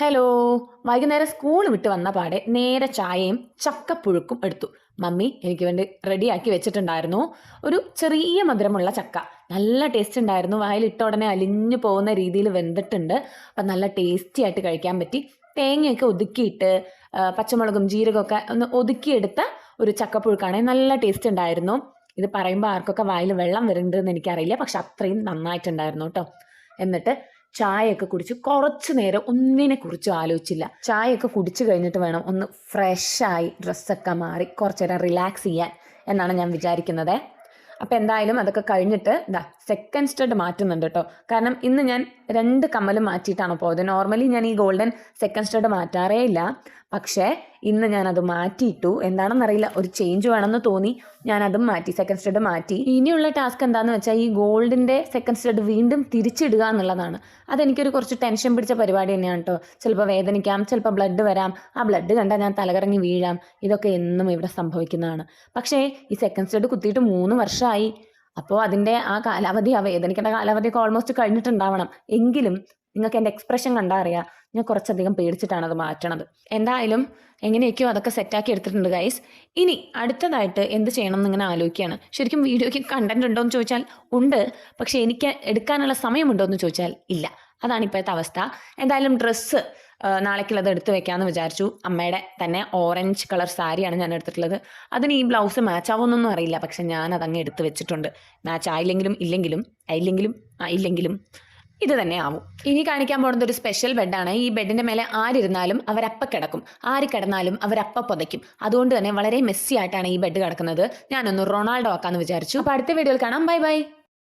Hello. വൈകുന്നേരം school വിട്ട് വന്ന പാടെ നേരെ ചായയും ചക്കപ്പുഴുക്കും എടുത്തു. മമ്മി എനിക്ക് വേണ്ടി റെഡിയാക്കി വെച്ചിട്ടുണ്ടായിരുന്നു. ഒരു ചെറിയ മധുരമുള്ള ചക്ക. നല്ല ടേസ്റ്റ് ഉണ്ടായിരുന്നു. വായിലിട്ട ഉടനെ അലിഞ്ഞു പോകുന്ന രീതിയിൽ വെന്തിട്ടുണ്ട്. അപ്പം നല്ല ടേസ്റ്റി ആയിട്ട് കഴിക്കാൻ പറ്റി. തേങ്ങയൊക്കെ ഒതുക്കിയിട്ട് പച്ചമുളകും ജീരകമൊക്കെ ഒന്ന് ഒതുക്കിയെടുത്ത ഒരു ചക്കപ്പുഴുക്കാണെങ്കിൽ നല്ല ടേസ്റ്റ് ഉണ്ടായിരുന്നു. ഇത് പറയുമ്പോൾ ആർക്കൊക്കെ വായിൽ വെള്ളം വരുന്നുണ്ടെന്ന് എനിക്കറിയില്ല, പക്ഷെ അത്രയും നന്നായിട്ടുണ്ടായിരുന്നു കേട്ടോ. എന്നിട്ട് ചായയൊക്കെ കുടിച്ച് കുറച്ച് നേരം ഒന്നിനെ കുറിച്ചും ആലോചിച്ചില്ല. ചായയൊക്കെ കുടിച്ചു കഴിഞ്ഞിട്ട് വേണം ഒന്ന് ഫ്രഷായി ഡ്രസ്സൊക്കെ മാറി കുറച്ച് നേരം റിലാക്സ് ചെയ്യാൻ എന്നാണ് ഞാൻ വിചാരിക്കുന്നത്. അപ്പം എന്തായാലും അതൊക്കെ കഴിഞ്ഞിട്ട് സെക്കൻഡ് സ്റ്റഡ് മാറ്റുന്നുണ്ട് കേട്ടോ. കാരണം ഇന്ന് ഞാൻ 2 കമ്മലും മാറ്റിയിട്ടാണ് പോയത്. നോർമലി ഞാൻ ഈ ഗോൾഡൻ സെക്കൻഡ് സ്റ്റഡ് മാറ്റാറേ ഇല്ല, പക്ഷേ ഇന്ന് ഞാനത് മാറ്റിയിട്ടു. എന്താണെന്നറിയില്ല, ഒരു ചേഞ്ച് വേണമെന്ന് തോന്നി, ഞാനതും മാറ്റി, സെക്കൻഡ് സ്റ്റഡ് മാറ്റി. ഇനിയുള്ള ടാസ്ക് എന്താണെന്ന് വെച്ചാൽ ഈ ഗോൾഡിൻ്റെ സെക്കൻഡ് സ്റ്റഡ് വീണ്ടും തിരിച്ചിടുക എന്നുള്ളതാണ്. അതെനിക്കൊരു കുറച്ച് ടെൻഷൻ പിടിച്ച പരിപാടി തന്നെയാണ് കേട്ടോ. ചിലപ്പോൾ വേദനിക്കാം, ചിലപ്പോൾ ബ്ലഡ് വരാം, ആ ബ്ലഡ് കണ്ടാൽ ഞാൻ തലകറങ്ങി വീഴാം. ഇതൊക്കെ എന്നും ഇവിടെ സംഭവിക്കുന്നതാണ്. പക്ഷേ ഈ സെക്കൻഡ് സ്റ്റഡ് കുത്തിയിട്ട് 3 വർഷമായി. അപ്പോൾ അതിൻ്റെ ആ കാലാവധി, ആ വേദനിക്കേണ്ട കാലാവധിയൊക്കെ ഓൾമോസ്റ്റ് കഴിഞ്ഞിട്ടുണ്ടാവണം. എങ്കിലും നിങ്ങൾക്ക് എൻ്റെ എക്സ്പ്രഷൻ കണ്ടാൽ അറിയാം, ഞാൻ കുറച്ചധികം പേടിച്ചിട്ടാണ് അത് മാറ്റണത്. എന്തായാലും എങ്ങനെയൊക്കെയോ അതൊക്കെ സെറ്റാക്കി എടുത്തിട്ടുണ്ട് ഗൈസ്. ഇനി അടുത്തതായിട്ട് എന്ത് ചെയ്യണം എന്നിങ്ങനെ ആലോചിക്കുകയാണ്. ശരിക്കും വീഡിയോയ്ക്ക് കണ്ടന്റ് ഉണ്ടോ എന്ന് ചോദിച്ചാൽ ഉണ്ട്, പക്ഷെ എനിക്ക് എടുക്കാനുള്ള സമയമുണ്ടോ എന്ന് ചോദിച്ചാൽ ഇല്ല. അതാണ് ഇപ്പോഴത്തെ അവസ്ഥ. എന്തായാലും ഡ്രസ്സ് നാളേക്കുള്ളത് എടുത്ത് വെക്കാമെന്ന് വിചാരിച്ചു. അമ്മയുടെ തന്നെ ഓറഞ്ച് കളർ സാരിയാണ് ഞാൻ എടുത്തിട്ടുള്ളത്. അതിന് ഈ ബ്ലൗസ് മാച്ച് ആവുമെന്നൊന്നും അറിയില്ല, പക്ഷെ ഞാൻ അതങ്ങ് എടുത്ത് വെച്ചിട്ടുണ്ട്. മാച്ച് ആയില്ലെങ്കിലും ഇല്ലെങ്കിലും ഇത് തന്നെ ആവും. ഇനി കാണിക്കാൻ പോകുന്നത് ഒരു സ്പെഷ്യൽ ബെഡാണ്. ഈ ബെഡിന്റെ മേലെ ആരിരുന്നാലും അവരപ്പ കിടക്കും, ആര് കിടന്നാലും അവരപ്പ പുതയ്ക്കും. അതുകൊണ്ട് തന്നെ വളരെ മെസ്സി ആയിട്ടാണ് ഈ ബെഡ് കിടക്കുന്നത്. ഞാനൊന്ന് റൊണാൾഡോ ആക്കാന്ന് വിചാരിച്ചു. അപ്പോൾ അടുത്ത വീഡിയോയിൽ കാണാം. Bye bye.